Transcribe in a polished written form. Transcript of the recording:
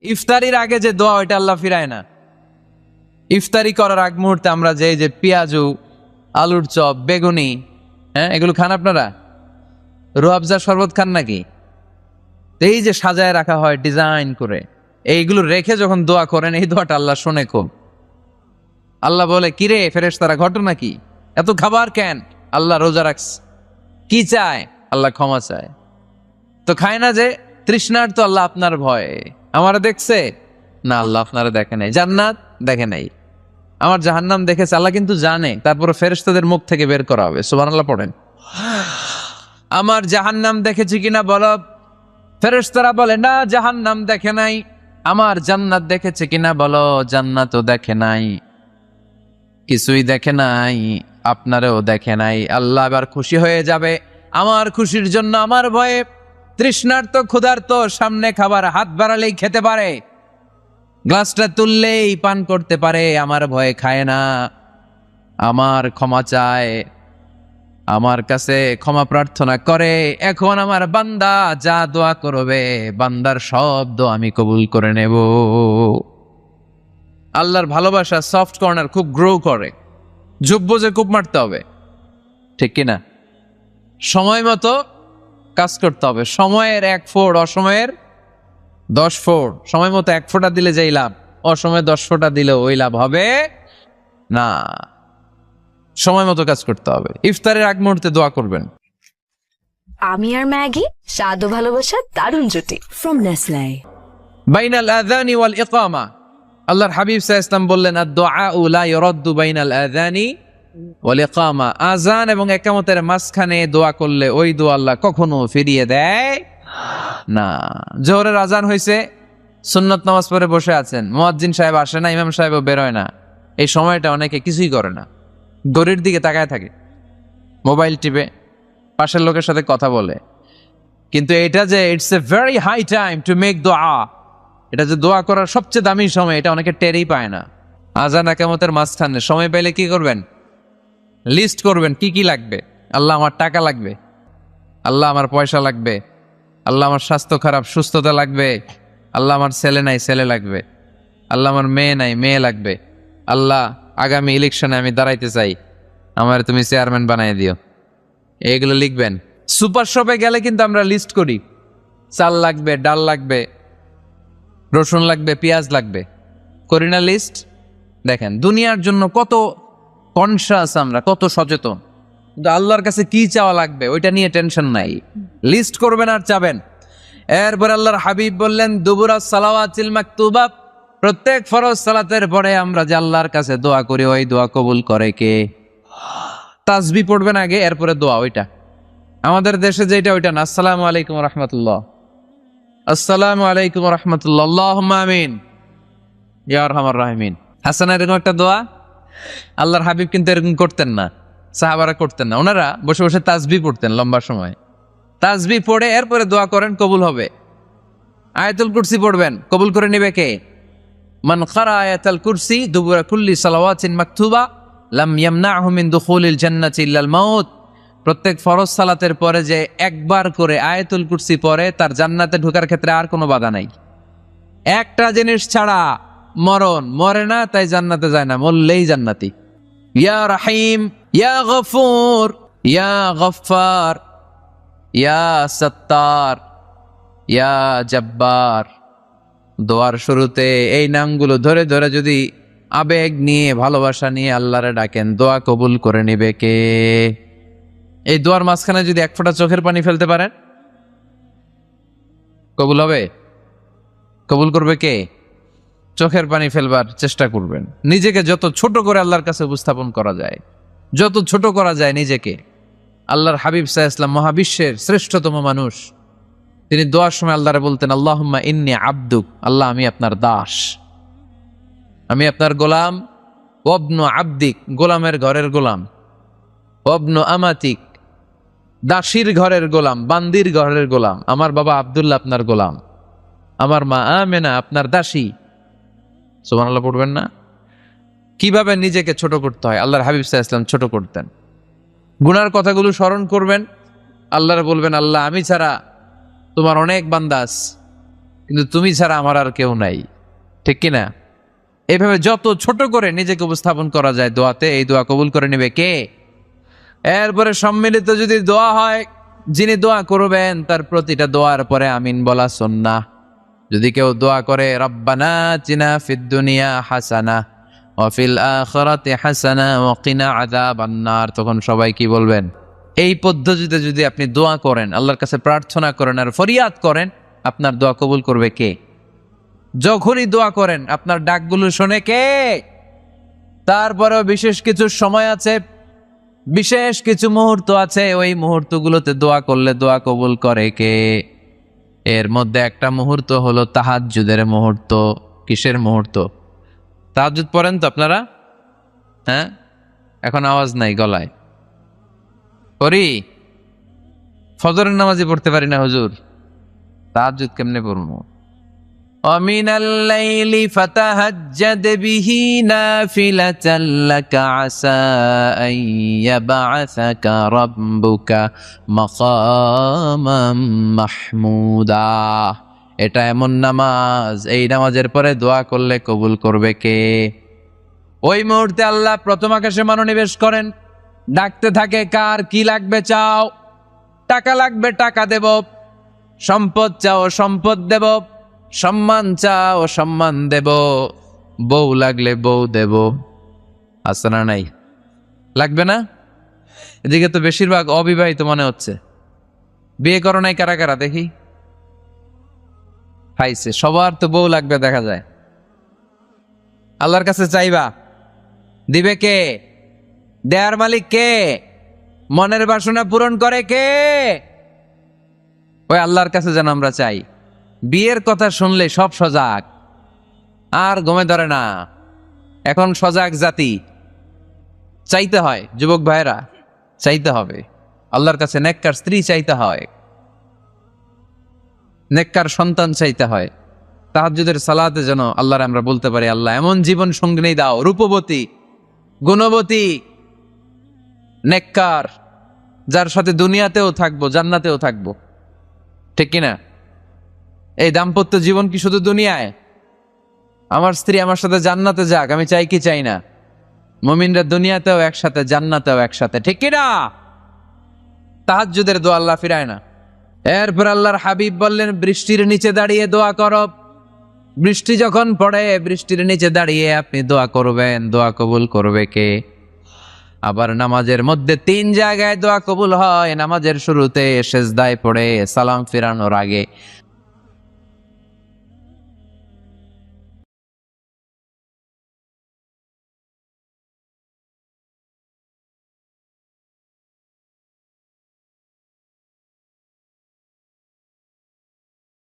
ইফতারির আগে যে দোয়া ওইটা আল্লাহ ফিরায় না। ইফতারি করার আগ মুহূর্তে আমরা যে পেঁয়াজু, আলুর চপ, বেগুনি, এগুলো খান আপনারা? রুয়াবজা শরবত খান নাকি? এই যে সাজায় রাখা হয় ডিজাইন করে, এইগুলো রেখে যখন দোয়া করেন, এই দোয়াটা আল্লাহ শোনে খুব। আল্লাহ বলে, কিরে ফেরেশতারা, ঘটনা কি? এত খাবার কেন? আল্লাহ রোজা রাখস। কি চায়? আল্লাহ ক্ষমা চায়। তো খায় না যে তৃষ্ণার, তো আল্লাহ আপনার ভয়ে। আমারে দেখছে না, আল্লাহ আপনারা দেখে নাই। জান্নাত দেখে নাই, আমার জাহান্নাম দেখেছে আল্লাহ কিন্তু জানে। তারপরে ফেরেশতাদের মুখ থেকে বের করা হবে। সুবহানাল্লাহ পড়েন। আমার জাহান্নাম দেখেছি কিনা বলো। ফেরেশতারা বলে না, জাহান্নাম দেখে নাই। আমার জান্নাত দেখেছে কিনা বলো, জান্নাতও দেখে নাই। কিছুই দেখে নাই, আপনারেও দেখে নাই। আল্লাহ এবার খুশি হয়ে যাবে। আমার খুশির জন্য আমার ভয়ে তৃষ্ণার্ত ক্ষুধার্ত সামনে খাবার হাত বাড়ালেই খেতে পারে, গ্লাসটা তুললেই পান করতে পারে, আমার ভয়ে খায় না। আমার ক্ষমা চায়, আমার কাছে ক্ষমা প্রার্থনা করে। এখন আমার বান্দা যা দোয়া করবে, বান্দার সব দোয়া আমি কবুল করে নেব। আল্লাহর ভালোবাসা সফট কর্নার খুব গ্রো করে। যোগ্য যে খুব মারতে হবে, ঠিক কিনা? সময় মতো কাজ করতে হবে। সময়ের 1 ফোঁট, অসময়ের 10 ফোঁট। সময় মতো 1 ফোঁটা দিলে যেই লাভ, অসময়ে 10 ফোঁটা দিলে ওই লাভ হবে না। সময় মতো কাজ করতে হবে। ইফতারের আগ মুহূর্তে দোয়া করবেন। আমি আর ম্যাগি, স্বাদ ও ভালোবাসার দারুণ জুটি। From Nestle. বাইনাল আযানি ওয়াল ইকামা, আল্লাহর হাবিব সাল্লাল্লাহু আলাইহি ওয়াসাল্লাম বললেন, আদ-দুআউ লা ইউরাদ্দু বাইনাল আযানি ওয়াল ইকামা। আযান এবং ইকামতের মাঝখানে দোয়া করলে ওই দোয়া আল্লাহ কখনো ফিরিয়ে দেয় না। জোহরের আযান হয়েছে, সুন্নত নামাজ পড়ে বসে আছেন, মুয়াজ্জিন সাহেব আসে না, ইমাম সাহেবও বেরোয় না। এই সময়টা অনেকে কিছুই করে না, ঘড়ির দিকে তাকায় থাকে, মোবাইল টিপে, পাশের লোকের সাথে কথা বলে। কিন্তু এটা যে it's a very high time to make দোয়া, এটা যে দোয়া করার সবচেয়ে দামি সময়, এটা অনেকে টেরই পায় না। আযান ইকামতের মাঝখানে সময় পাইলে কি করবেন? লিস্ট করবেন কি কি লাগবে। আল্লাহ আমার টাকা লাগবে, আল্লাহ আমার পয়সা লাগবে, আল্লাহ আমার স্বাস্থ্য খারাপ, সুস্থতা লাগবে, আল্লাহ আমার ছেলে নাই, ছেলে লাগবে, আল্লাহ আমার মেয়ে নাই, মেয়ে লাগবে, আল্লাহ আগামী ইলেকশনে আমি দাঁড়াইতে চাই, আমার তুমি চেয়ারম্যান বানিয়ে দিও। এইগুলো লিখবেন। সুপার শপে গেলে কিন্তু আমরা লিস্ট করি, চাল লাগবে, ডাল লাগবে, রসুন লাগবে, পেঁয়াজ লাগবে, করি না লিস্ট? দেখেন দুনিয়ার জন্য কত কনসাস আমরা, কত সচেতন। কিন্তু আল্লাহর কাছে কি চাওয়া লাগবে ওইটা নিয়ে টেনশন নাই, লিস্ট করবেন আর চাবেন। এরপর আল্লাহর হাবিব বললেন, দুবুরাস সালাওয়াতিল মাকতুবা, প্রত্যেক ফরজ সালাতের পরে আমরা যে আল্লাহর কাছে দোয়া করি, ওই দোয়া কবুল করে কে? তাসবিহ পড়বেন আগে, এরপরে দোয়া। ওইটা আমাদের দেশে যেটা, ওইটা না। আসসালামু আলাইকুম রাহমাতুল্লাহ, আসসালামু আলাইকুম রাহমাতুল্লাহ, আল্লাহুম্মা আমিন ইয়া আরহামার রাহিমিন। হাসান, এরকম একটা দোয়া আল্লাহর হাবিব কিন্তু এরকম করতেন না, সাহাবারা করতেন না। ওনারা বসে বসে তাসবিহ পড়তেন লম্বা সময়। তাসবিহ পড়ে এরপরে দোয়া করেন, কবুল হবে। আয়াতুল কুরসি পড়বেন, কবুল করে নেবে কে? মান ক্বারা আয়াতুল কুরসি দুবুরা কুল্লি সালাওয়াতিন মাকতুবা লাম ইয়ামনাহু মিন দুখুলিল জান্নাতি ইল্লাল মাউত। প্রত্যেক ফরজ সালাতের পরে যে একবার করে আয়াতুল কুরসি পড়ে, তার জান্নাতে ঢোকার ক্ষেত্রে আর কোনো বাধা নাই। একটা জিনিস ছাড়া, মরণ, মরে না তাই জান্নাতে যায় না, মরলেই জান্নাতি। ইয়া রাহিম, ইয়া গফুর, ইয়া গফফার, ইয়া সত্তার, ইয়া জব্বার। দোয়ার শুরুতে এই নামগুলো ধরে ধরে যদি আবেগ নিয়ে, ভালোবাসা নিয়ে আল্লাহরে ডাকেন, দোয়া কবুল করে নিবে কে? এই দোয়ার মাঝখানে যদি 1 ফোঁটা চোখের পানি ফেলতে পারেন, কবুল হবে? কবুল করবে কে? চোখের পানি ফেলবার চেষ্টা করবেন। নিজেকে যত ছোট করে আল্লাহর কাছে উপস্থাপন করা যায়, যত ছোট করা যায় নিজেকে। আল্লাহর হাবিব সাল্লাল্লাহু আলাইহি ওয়াসাল্লাম, মহাবিশ্বের শ্রেষ্ঠতম মানুষ, তিনি দোয়ার সময় আল্লাহরে বলতেন, আল্লাহুম্মা ইন্নী আবদুক, আল্লাহ আমি আপনার দাস, আমি আপনার গোলাম। ওয়াবনু আবদিক, গোলামের ঘরের গোলাম। ওয়াবনু আমাতিক, দাসীর ঘরের গোলাম, বান্দির ঘরের গোলাম। আমার বাবা আব্দুল্লাহ আপনার গোলাম, আমার মা আমেনা আপনার দাসী। সুবহানাল্লাহ পড়বেন না? কিভাবে নিজেকে ছোট করতে হয় আল্লাহর হাবিব সাল্লাল্লাহু আলাইহি ওয়াসাল্লাম ছোট করতেন। গুনার কথাগুলো স্মরণ করবেন, আল্লাহরে বলবেন, আল্লাহ আমি ছাড়া তোমার অনেক বান্দা আছে, কিন্তু তুমি ছাড়া আমার আর কেউ নাই, ঠিক কিনা? এভাবে যত ছোট করে নিজেকে উপস্থাপন করা যায় দোয়াতে, এই দোয়া কবুল করে নেবে কে? এরপরে সম্মিলিত যদি দোয়া হয়, যিনি দোয়া করবেন তার প্রতিটা দোয়ার পরে আমিন বলা সুন্নাহ। যদি কেউ দোয়া করে রব্বানা আতিনা ফিদ দুনিয়া হাসানা ওয়া ফিল আখিরাতি হাসানা ওয়া কিনা আযাবান নার, তখন সবাই কি বলবেন? এই পদ্ধতিতে যদি আপনি দোয়া করেন, আল্লাহর কাছে প্রার্থনা করেন আর ফরিয়াদ করেন, আপনার দোয়া কবুল করবে কে? যখনই দোয়া করেন আপনার ডাকগুলো শোনে কে? তারপরেও বিশেষ কিছু সময় আছে, বিশেষ কিছু মুহূর্ত আছে, ওই মুহূর্তগুলোতে দোয়া করলে দোয়া কবুল করে কে? এর মধ্যে একটা মুহূর্ত হলো তাহাজ্জুদের মুহূর্ত। কিসের মুহূর্ত? তাহাজ্জুদ পড়েন তো আপনারা? হ্যাঁ, এখন আওয়াজ নাই গলায়। করি, ফজরের নামাজই পড়তে পারি না হুজুর, তাহাজ্জুদ কেমনে পড়বো? ومن الليل فتهجد به نافلة لك عسى أن يبعثك ربك مقاما محمودا। এটা এমন নামাজ, এই নামাজের পরে দোয়া করলে কবুল করবে কে? ওই মুহূর্তে আল্লাহ প্রথম আকাশে মনোনিবেশ করেন, ডাকতে থাকে কার কি লাগবে চাও, টাকা লাগবে টাকা দেব, সম্পদ চাও সম্পদ দেব, সম্মান চাও সম্মান দেব, বউ লাগলে বউ দেব। আছে না নাই? লাগবে না? এদিকে তো বেশিরভাগ অবিবাহিত মনে হচ্ছে। বিয়ে করো নাই কারা কারা দেখি? খাইছে, সবার তো বউ লাগবে দেখা যায়। আল্লাহর কাছে চাইবা, দিবে কে? দেয়ার মালিক কে? মনের বাসনা পূরণ করে কে? ওই আল্লাহর কাছে যেন আমরা চাই। বিয়ের কথা শুনলে সব সজাগ, আর গমে ধরে না। এখন সজাগ জাতি, চাইতে হয়। যুবক ভাইরা, চাইতে হবে আল্লাহর কাছে, নেককার স্ত্রী চাইতে হয়, নেককার সন্তান চাইতে হয়। তাহাজ্জুদের সালাতে যেন আল্লাহর আমরা বলতে পারি, আল্লাহ এমন জীবন সঙ্গিনী দাও, রূপবতী, গুণবতী, নেককার, যার সাথে দুনিয়াতেও থাকবো জান্নাতেও থাকবো, ঠিক কিনা? এই দাম্পত্য জীবন কি শুধু দুনিয়ায়? আমার স্ত্রী আমার সাথে জান্নাতে যাক, আমি চাই কি চাই না? মুমিনরা দুনিয়াতেও একসাথে জান্নাতেও একসাথে, ঠিক কিনা? তাহাজ্জুদের দোয়া আল্লাহ ফিরায় না। এরপর আল্লাহর হাবিব বললেন বৃষ্টির নিচে দাঁড়িয়ে দোয়া করো। বৃষ্টি যখন পড়ে বৃষ্টির নিচে দাঁড়িয়ে আপনি দোয়া করবেন, দোয়া কবুল করবে কে? আবার নামাজের মধ্যে 3 জায়গায় দোয়া কবুল হয়। নামাজের শুরুতে, সেজদায় পড়ে, সালাম ফিরানোর আগে।